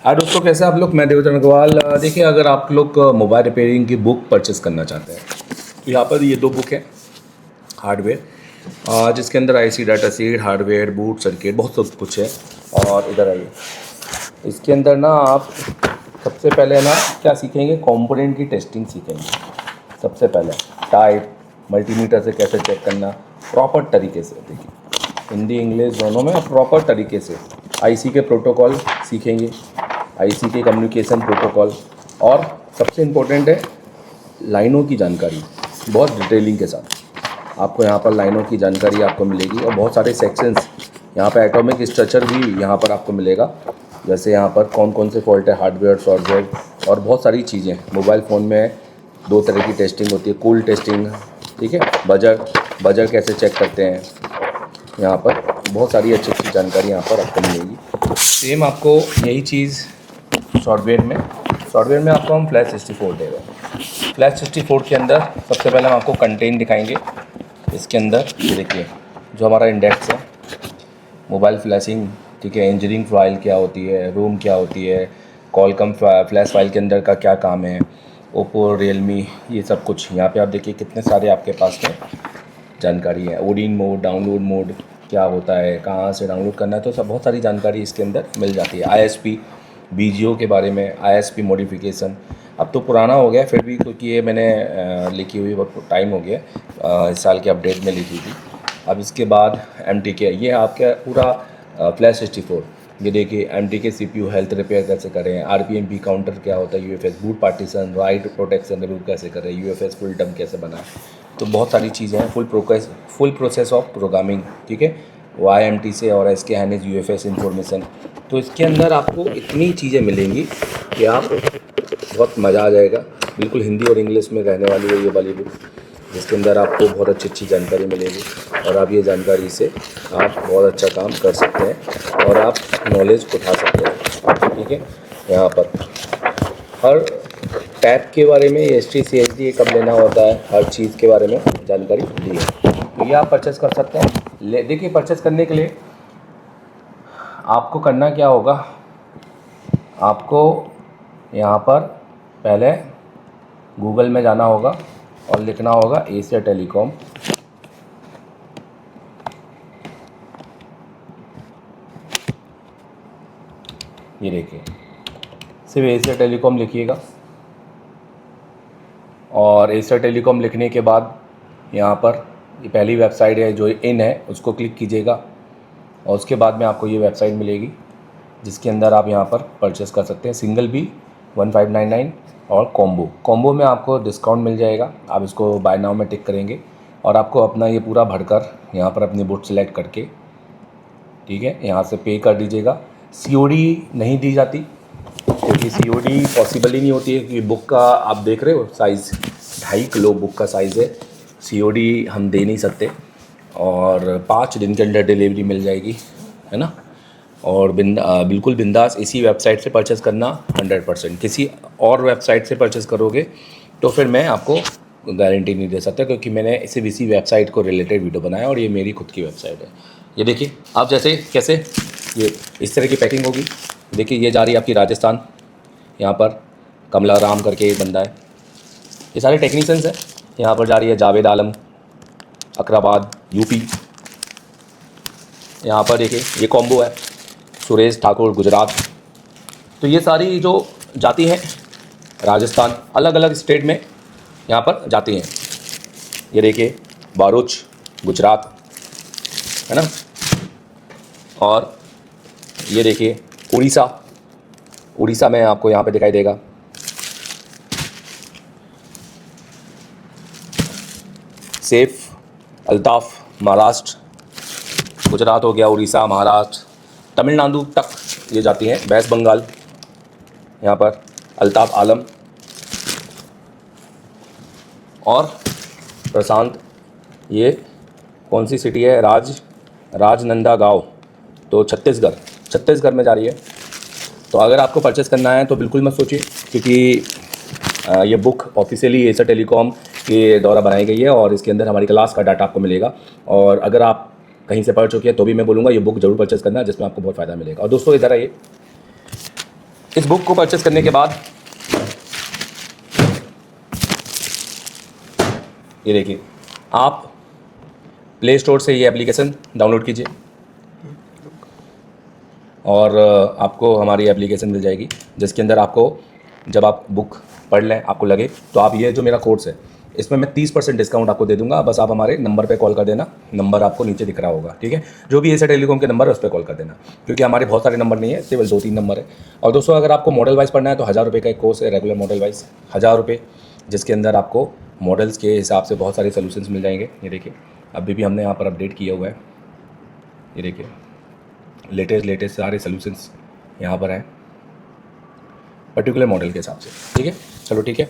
हाँ दोस्तों, कैसे आप लोग। मैं देवचंद अग्रवाल। देखिए, अगर आप लोग मोबाइल रिपेयरिंग की बुक परचेस करना चाहते हैं तो यहाँ पर ये दो बुक हैं हार्डवेयर, जिसके अंदर IC data sheet, hardware, boot, circuit, बहुत सब कुछ है। और इधर आइए, इसके अंदर ना आप सबसे पहले ना क्या सीखेंगे, कंपोनेंट की टेस्टिंग सीखेंगे। सबसे पहले टाइप, मल्टीमीटर से कैसे चेक करना प्रॉपर तरीके से। देखिए, हिंदी इंग्लिश दोनों में प्रॉपर तरीके से आईसी के प्रोटोकॉल सीखेंगे, आईसी के कम्युनिकेशन प्रोटोकॉल, और सबसे इम्पोर्टेंट है लाइनों की जानकारी, बहुत डिटेलिंग के साथ आपको यहाँ पर लाइनों की जानकारी आपको मिलेगी। और बहुत सारे सेक्शंस यहाँ पर, एटॉमिक स्ट्रक्चर भी यहाँ पर आपको मिलेगा। जैसे यहाँ पर कौन कौन से फॉल्ट है, हार्डवेयर, सॉफ्टवेयर, और बहुत सारी चीज़ें। मोबाइल फ़ोन में दो तरह की टेस्टिंग होती है, कूल टेस्टिंग, ठीक है, बजर कैसे चेक करते हैं। यहाँ पर बहुत सारी अच्छी अच्छी जानकारी यहाँ पर आपको मिलेगी। सेम आपको यही चीज़ सॉफ्टवेयर में आपको हम फ्लैश 64 दे रहे हैं। फ्लैश 64 के अंदर सबसे पहले हम आपको कंटेंट दिखाएंगे। इसके अंदर ये देखिए, जो हमारा इंडेक्स है मोबाइल फ्लैशिंग, ठीक है, इंजीनियरिंग फाइल क्या होती है, रोम क्या होती है, कॉलकम फ्लैश फाइल के अंदर का क्या काम है, ओप्पो, रियलमी, ये सब कुछ यहाँ पे आप देखिए कितने सारे आपके पास में जानकारी है। ओडिन मोड, डाउनलोड मोड क्या होता है, कहाँ से डाउनलोड करना है, तो सब बहुत सारी जानकारी इसके अंदर मिल जाती है। आईएसपी, बीजीओ के बारे में, आईएसपी मॉडिफिकेशन। अब तो पुराना हो गया फिर भी, क्योंकि ये मैंने लिखी हुई बहुत टाइम हो गया, इस साल के अपडेट में लिखी थी। अब इसके बाद एमटीके, ये आपका पूरा फ्लैश 64। ये देखिए, एमटीके सीपीयू हेल्थ रिपेयर कैसे करें, आरपीएमपी काउंटर क्या होता है, UFS boot partition, right protection remove कैसे करें, यूएफएस फुल डम कैसे बनाएं। तो बहुत सारी चीज़ें हैं, फुल प्रोसेस ऑफ प्रोग्रामिंग, ठीक है, वाईएमटी से और इसके हैनेज यूएफएस इंफॉर्मेशन। तो इसके अंदर आपको इतनी चीज़ें मिलेंगी कि आप बहुत मज़ा आ जाएगा। बिल्कुल हिंदी और इंग्लिश में रहने वाली है ये वाली बुक, जिसके अंदर आपको बहुत अच्छी अच्छी जानकारी मिलेगी। और आप ये जानकारी से आप बहुत अच्छा काम कर सकते हैं और आप नॉलेज उठा सकते हैं, ठीक है। यहाँ पर हर टैब के बारे में, एसटी सीएचडी कब लेना होता है, हर चीज़ के बारे में जानकारी दी है। तो ये आप परचेस कर सकते हैं। देखिए, परचेस करने के लिए आपको करना क्या होगा, आपको यहाँ पर पहले गूगल में जाना होगा और लिखना होगा एशिया टेलीकॉम। ये देखिए, सिर्फ एशिया टेलीकॉम लिखिएगा और एशिया टेलीकॉम लिखने के बाद यहाँ पर ये पहली वेबसाइट है जो इन है, उसको क्लिक कीजिएगा और उसके बाद में आपको ये वेबसाइट मिलेगी, जिसके अंदर आप यहाँ पर परचेस कर सकते हैं। सिंगल भी 1599 और कॉम्बो में आपको डिस्काउंट मिल जाएगा। आप इसको बाय नाउ में टिक करेंगे और आपको अपना ये पूरा भरकर यहाँ पर अपनी बुक सेलेक्ट करके, ठीक है, यहाँ से पे कर दीजिएगा। सीओडी नहीं दी जाती, क्योंकि सीओडी पॉसिबल ही नहीं होती है, क्योंकि बुक का आप देख रहे हो साइज़ 2.5 किलो बुक का साइज़ है। सीओडी हम दे नहीं सकते और 5 दिन के अंदर डिलीवरी मिल जाएगी, है ना। और बिल्कुल बिंदास इसी वेबसाइट से परचेज़ करना 100%। किसी और वेबसाइट से परचेज़ करोगे तो फिर मैं आपको गारंटी नहीं दे सकता, क्योंकि मैंने सिर्फ इसी वेबसाइट को रिलेटेड वीडियो बनाया और ये मेरी खुद की वेबसाइट है। ये देखिए, आप जैसे कैसे ये इस तरह की पैकिंग होगी। देखिए, ये जा रही है आपकी राजस्थान, यहाँ पर कमला राम करके एक बंदा है, ये सारे टेक्नीशियंस हैं। यहाँ पर जा रही है जावेद आलम, अकराबाद, यूपी। यहाँ पर देखिए, ये कॉम्बो है, सुरेश ठाकुर, गुजरात। तो ये सारी जो जाती हैं राजस्थान, अलग अलग स्टेट में यहाँ पर जाती हैं। ये देखिए, बारूच, गुजरात, है ना। और ये देखिए उड़ीसा में आपको यहाँ पे दिखाई देगा। सेफ, अल्ताफ़, महाराष्ट्र, गुजरात हो गया, उड़ीसा, महाराष्ट्र, तमिलनाडु तक ये जाती हैं। वेस्ट बंगाल, यहाँ पर अल्ताफ़ आलम और प्रशांत। ये कौन सी सिटी है, राजनंदागांव, तो छत्तीसगढ़ में जा रही है। तो अगर आपको परचेस करना है तो बिल्कुल मत सोचिए, क्योंकि ये बुक ऑफिशियली एशिया टेलीकॉम के द्वारा बनाई गई है और इसके अंदर हमारी क्लास का डाटा आपको मिलेगा। और अगर आप कहीं से पढ़ चुके हैं तो भी मैं बोलूँगा ये बुक ज़रूर परचेस करना, जिसमें आपको बहुत फ़ायदा मिलेगा। और दोस्तों, इधर आइए, इस बुक को परचेस करने के बाद ये देखिए, आप प्ले स्टोर से ये एप्लीकेशन डाउनलोड कीजिए और आपको हमारी एप्लीकेशन मिल जाएगी, जिसके अंदर आपको जब आप बुक पढ़ लें, आपको लगे तो आप ये जो मेरा कोर्स है इसमें मैं 30% डिस्काउंट आपको दे दूंगा। बस आप हमारे नंबर पे कॉल कर देना, नंबर आपको नीचे दिख रहा होगा, ठीक है। जो भी एशिया टेलीकॉम के नंबर है उस पर कॉल कर देना, क्योंकि हमारे बहुत सारे नंबर नहीं है, केवल 2-3 नंबर है। और दोस्तों, अगर आपको मॉडल वाइज पढ़ना है तो 1000 रुपये का एक कोर्स है, रेगुलर मॉडल वाइज 1000 रुपये, जिसके अंदर आपको मॉडल्स के हिसाब से बहुत सारे सोल्यूशंस मिल जाएंगे। ये देखिए, अभी भी हमने यहाँ पर अपडेट किया हुआ है, ये देखिए लेटेस्ट सारे सोल्यूशंस यहाँ पर हैं पर्टिकुलर मॉडल के हिसाब से, ठीक है। चलो ठीक है।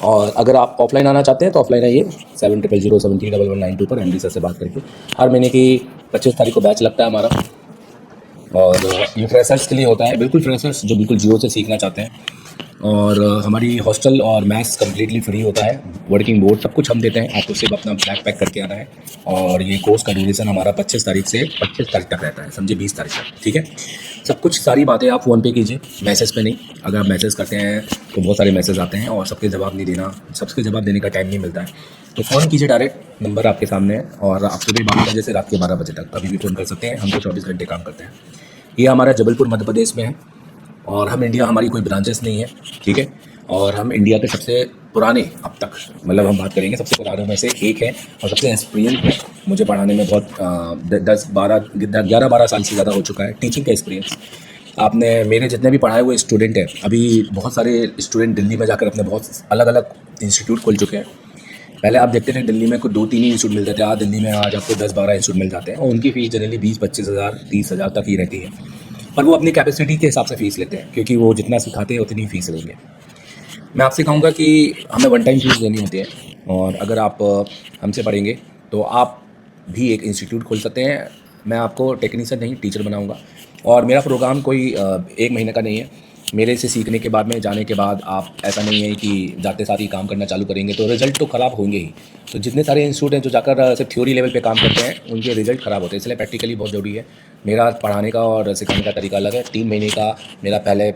और अगर आप ऑफलाइन आना चाहते हैं तो ऑफलाइन आइए 7007371192 पर एमडी सर से बात करके। हर महीने की 25 तारीख को बैच लगता है हमारा, और ये फ्रेशर्स के लिए होता है, बिल्कुल फ्रेशर्स जो बिल्कुल जीरो से सीखना चाहते हैं। और हमारी हॉस्टल और मैथ्स कम्प्लीटली फ्री होता है, वर्किंग बोर्ड सब कुछ हम देते हैं, आपको सिर्फ अपना बैग पैक करके आना है। और ये कोर्स का ड्यूरेशन हमारा 25 तारीख से 25 तारीख तक रहता है, समझे, 20 तारीख तक, ठीक है। सब कुछ सारी बातें आप फ़ोन पे कीजिए, मैसेज पे नहीं। अगर आप मैसेज करते हैं तो बहुत सारे मैसेज आते हैं और सबके जवाब नहीं देना, सबके जवाब देने का टाइम नहीं मिलता है, तो फ़ोन कीजिए डायरेक्ट, नंबर आपके सामने है। और आप सुबह 12 बजे से रात के 12 बजे तक कभी भी फ़ोन कर सकते हैं, हम तो 24 घंटे काम करते हैं। ये हमारा जबलपुर मध्य प्रदेश में है, और हम इंडिया, हमारी कोई ब्रांचेस नहीं है, ठीक है। और हम इंडिया के सबसे पुराने, अब तक मतलब हम बात करेंगे सबसे पुराने में से एक है, और सबसे एक्सपीरियंस है। मुझे पढ़ाने में बहुत 11-12 साल से ज़्यादा हो चुका है टीचिंग का एक्सपीरियंस। आपने मेरे जितने भी पढ़ाए हुए स्टूडेंट हैं, अभी बहुत सारे स्टूडेंट दिल्ली में जाकर अपने बहुत अलग अलग इंस्टीट्यूट खोल चुके हैं। पहले आप देखते थे दिल्ली में कुछ 2-3 ही इंस्टीट्यूट मिलते थे, आज दिल्ली में आज आपको 10-12 इंस्टीट्यूट मिल जाते हैं, और उनकी फ़ीस जनरली 20-25 हज़ार 30 हज़ार तक ही रहती है। पर वो अपनी कैपेसिटी के हिसाब से फ़ीस लेते हैं, क्योंकि वो जितना सिखाते हैं उतनी फ़ीस लेंगे। मैं आपसे कहूँगा कि हमें वन टाइम फ़ीस देनी होती है, और अगर आप हमसे पढ़ेंगे तो आप भी एक इंस्टीट्यूट खोल सकते हैं। मैं आपको टेक्नीशियन नहीं, टीचर बनाऊँगा। और मेरा प्रोग्राम कोई 1 महीने का नहीं है। मेरे से सीखने के बाद में, जाने के बाद आप, ऐसा नहीं है कि जाते साथ ही काम करना चालू करेंगे तो रिज़ल्ट तो ख़राब होंगे ही। तो जितने सारे इंस्टीट्यूट हैं जो जाकर सिर्फ थ्योरी लेवल पे काम करते हैं, उनके रिज़ल्ट ख़राब होते हैं, इसलिए प्रैक्टिकली बहुत ज़रूरी है। मेरा पढ़ाने का और सिखाने का तरीका अलग है। 3 महीने का मेरा पहले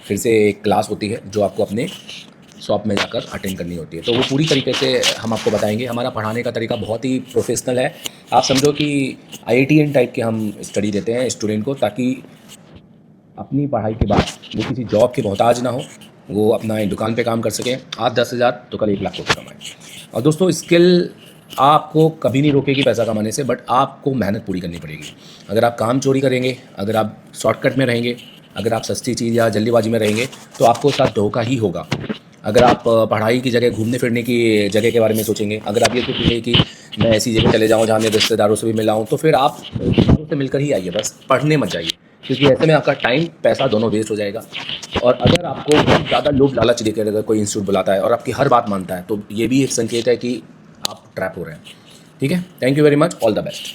फिर से एक क्लास होती है जो आपको अपने शॉप में जाकर अटेंड करनी होती है, तो वो पूरी तरीके से हम आपको बताएंगे। हमारा पढ़ाने का तरीका बहुत ही प्रोफेशनल है। आप समझो कि IITian टाइप के हम स्टडी देते हैं स्टूडेंट को, ताकि अपनी पढ़ाई के बाद वो किसी जॉब के मोहताज ना हो, वो अपना एक दुकान पे काम कर सकें, आज 10,000 तो कल 1 लाख रुपये कमाएँ। और दोस्तों, स्किल आपको कभी नहीं रोकेगी पैसा कमाने से, बट आपको मेहनत पूरी करनी पड़ेगी। अगर आप काम चोरी करेंगे, अगर आप शॉर्टकट में रहेंगे, अगर आप सस्ती चीज़ या जल्दीबाजी में रहेंगे, तो आपको साथ धोखा ही होगा। अगर आप पढ़ाई की जगह घूमने फिरने की जगह के बारे में सोचेंगे, अगर आप ये सोचेंगे कि मैं ऐसी जगह चले जाऊँ जहाँ मेरे रिश्तेदारों से भी मिला हूँ, तो फिर आप रिश्तेदारों से मिलकर ही आइए, बस पढ़ने मत जाइए, क्योंकि ऐसे में आपका टाइम पैसा दोनों वेस्ट हो जाएगा। और अगर आपको बहुत ज़्यादा लोभ लालच देकर अगर कोई इंस्टीट्यूट बुलाता है और आपकी हर बात मानता है, तो ये भी एक संकेत है कि आप ट्रैप हो रहे हैं, ठीक है। Thank you very much, all the best.